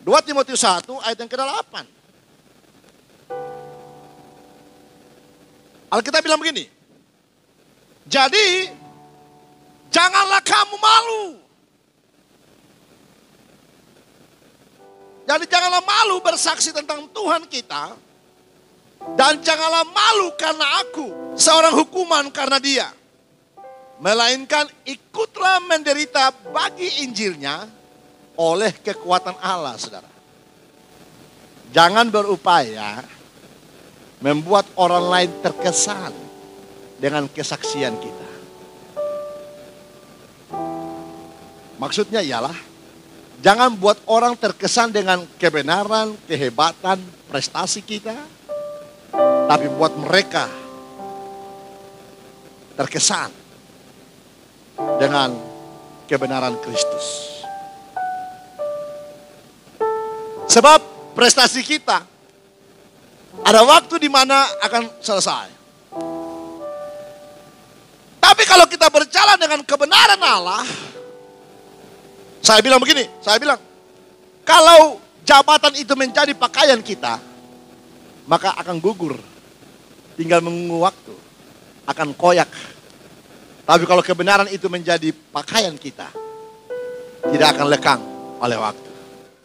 2 Timotius 1 ayat yang ke-8. Alkitab bilang begini. Jadi, janganlah kamu malu. Jadi janganlah malu bersaksi tentang Tuhan kita. Dan janganlah malu karena aku, seorang hukuman karena dia. Melainkan ikutlah menderita bagi Injilnya oleh kekuatan Allah, saudara. Jangan berupaya membuat orang lain terkesan dengan kesaksian kita. Maksudnya ialah, jangan buat orang terkesan dengan kebenaran, kehebatan, prestasi kita. Tapi buat mereka terkesan dengan kebenaran Kristus. Sebab prestasi kita ada waktu di mana akan selesai. Tapi kalau kita berjalan dengan kebenaran Allah, saya bilang begini, kalau jabatan itu menjadi pakaian kita, maka akan gugur. Tinggal menunggu waktu, akan koyak. Tapi kalau kebenaran itu menjadi pakaian kita, tidak akan lekang oleh waktu.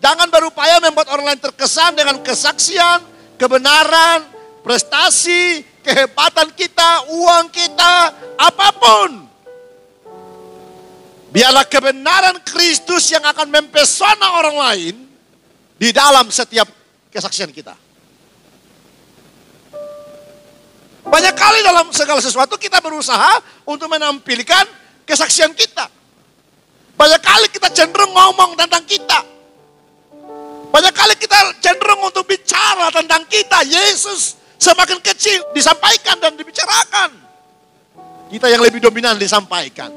Jangan berupaya membuat orang lain terkesan dengan kesaksian, kebenaran, prestasi, kehebatan kita, uang kita, apapun. Biarlah kebenaran Kristus yang akan mempesona orang lain di dalam setiap kesaksian kita. Banyak kali dalam segala sesuatu kita berusaha untuk menampilkan kesaksian kita. Banyak kali kita cenderung ngomong tentang kita. Banyak kali kita cenderung untuk bicara tentang kita. Yesus semakin kecil disampaikan dan dibicarakan. Kita yang lebih dominan disampaikan.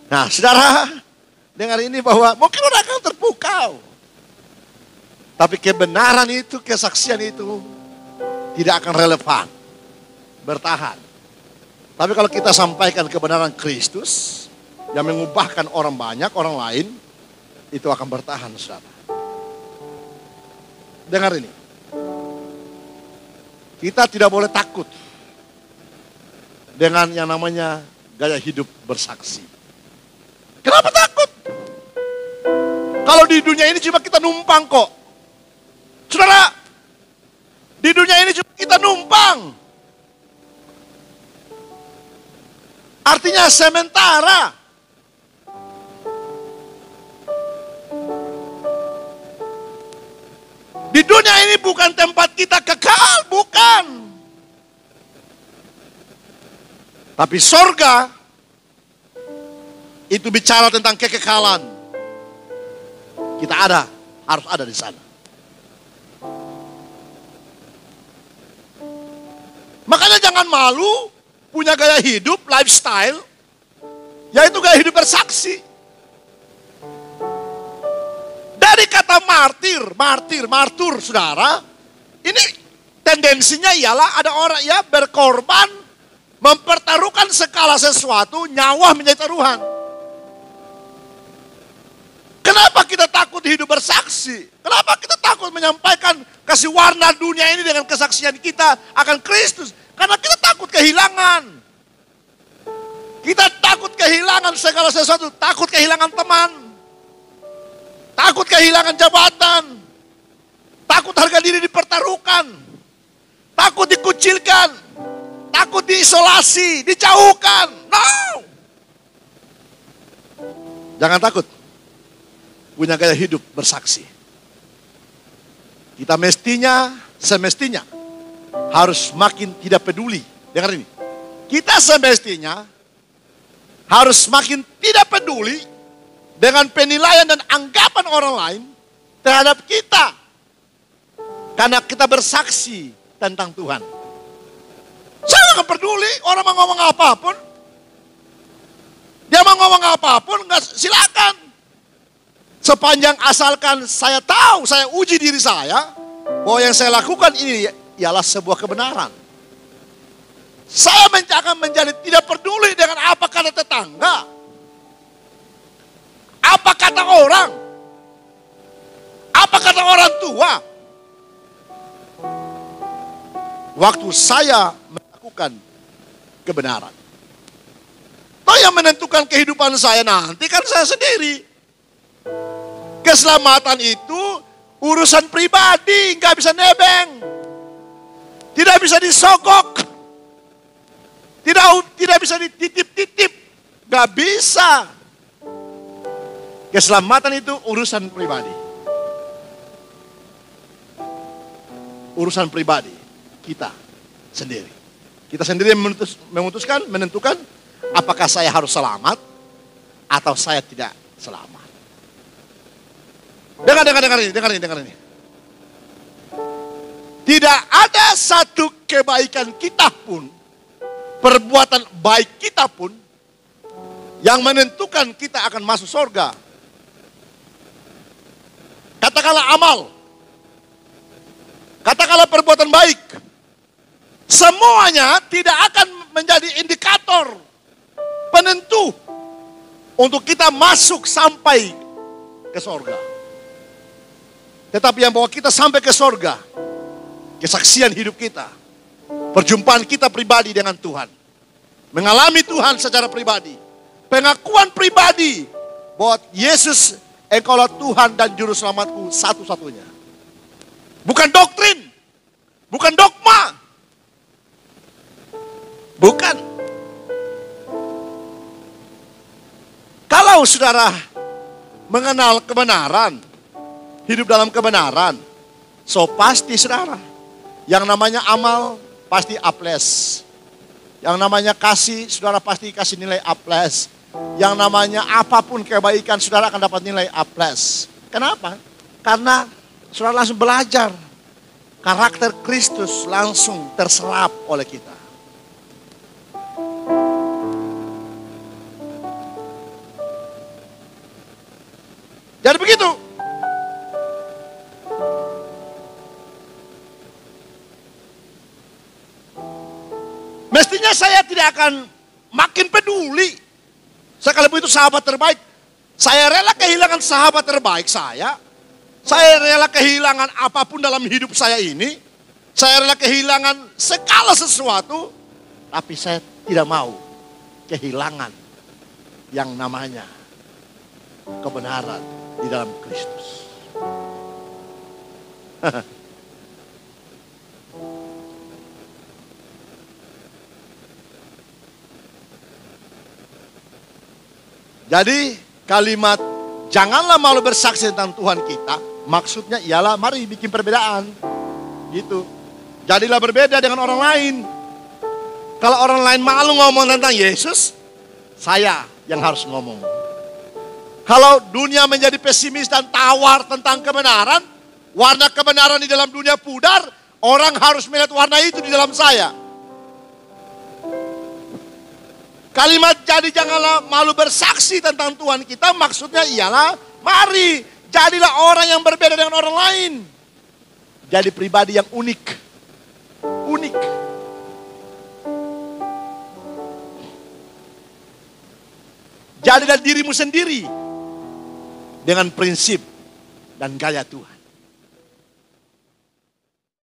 Nah, saudara, dengar ini bahwa mungkin orang akan terpukau. Tapi kebenaran itu, kesaksian itu tidak akan relevan, bertahan. Tapi kalau kita sampaikan kebenaran Kristus yang mengubahkan orang banyak, orang lain, itu akan bertahan, saudara. Dengar ini. Kita tidak boleh takut dengan yang namanya gaya hidup bersaksi. Kenapa takut? Kalau di dunia ini cuma kita numpang kok. Saudara, di dunia ini cuma kita numpang. Artinya sementara. Di dunia ini bukan tempat kita kekal, bukan. Tapi sorga itu bicara tentang kekekalan. Kita harus ada di sana. Makanya jangan malu punya gaya hidup, lifestyle, yaitu gaya hidup bersaksi. Dari kata martir, saudara, ini tendensinya ialah ada orang ya berkorban, mempertaruhkan segala sesuatu, nyawa menjadi taruhan. Kenapa kita takut hidup bersaksi? Kenapa kita takut menyampaikan kasih warna dunia ini dengan kesaksian kita akan Kristus? Karena kita takut kehilangan. Kita takut kehilangan segala sesuatu, takut kehilangan teman. Takut kehilangan jabatan. Takut harga diri dipertaruhkan. Takut dikucilkan. Takut diisolasi, dijauhkan. No. Jangan takut. Punya gaya hidup bersaksi. Kita semestinya harus makin tidak peduli. Dengar ini. Kita semestinya harus makin tidak peduli dengan penilaian dan anggapan orang lain terhadap kita. Karena kita bersaksi tentang Tuhan. Saya nggak peduli orang mau ngomong apapun. Dia mau ngomong apapun, silakan. Sepanjang asalkan saya tahu, saya uji diri saya, bahwa yang saya lakukan ini ialah sebuah kebenaran. Saya akan menjadi tidak peduli dengan apa kata tetangga. Apa kata orang? Apa kata orang tua? Waktu saya melakukan kebenaran. Toh yang menentukan kehidupan saya nanti kan saya sendiri. Keselamatan itu urusan pribadi, nggak bisa nebeng. Tidak bisa disogok. Tidak bisa dititip-titip. Nggak bisa. Keselamatan itu urusan pribadi. Urusan pribadi kita sendiri. Kita sendiri menentukan apakah saya harus selamat atau saya tidak selamat. Dengar ini. Tidak ada satu kebaikan kita pun, perbuatan baik kita pun, yang menentukan kita akan masuk surga. Katakanlah amal. Katakanlah perbuatan baik. Semuanya tidak akan menjadi indikator penentu untuk kita masuk sampai ke surga. Tetapi yang bawa kita sampai ke surga, kesaksian hidup kita, perjumpaan kita pribadi dengan Tuhan, mengalami Tuhan secara pribadi, pengakuan pribadi bahwa Yesus, Engkaulah Tuhan dan Juru Selamatku satu-satunya. Bukan doktrin, bukan dogma, bukan. Kalau saudara mengenal kebenaran, hidup dalam kebenaran, so pasti saudara, yang namanya amal pasti A+. Yang namanya kasih, saudara pasti kasih nilai A+. Yang namanya apapun kebaikan, saudara akan dapat nilai A+. Kenapa? Karena saudara langsung belajar. Karakter Kristus langsung terserap oleh kita. Jadi begitu. Mestinya saya tidak akan makin peduli. Sekalipun itu sahabat terbaik. Saya rela kehilangan sahabat terbaik saya. Saya rela kehilangan apapun dalam hidup saya ini. Saya rela kehilangan segala sesuatu. Tapi saya tidak mau kehilangan yang namanya kebenaran di dalam Kristus. Jadi kalimat janganlah malu bersaksi tentang Tuhan kita, maksudnya ialah mari bikin perbedaan. Gitu. Jadilah berbeda dengan orang lain. Kalau orang lain malu ngomong tentang Yesus, saya yang harus ngomong. Kalau dunia menjadi pesimis dan tawar tentang kebenaran, warna kebenaran di dalam dunia pudar, orang harus melihat warna itu di dalam saya. Kalimat jadi janganlah malu bersaksi tentang Tuhan kita, maksudnya ialah mari jadilah orang yang berbeda dengan orang lain. Jadi pribadi yang unik. Unik. Jadilah dirimu sendiri dengan prinsip dan gaya Tuhan.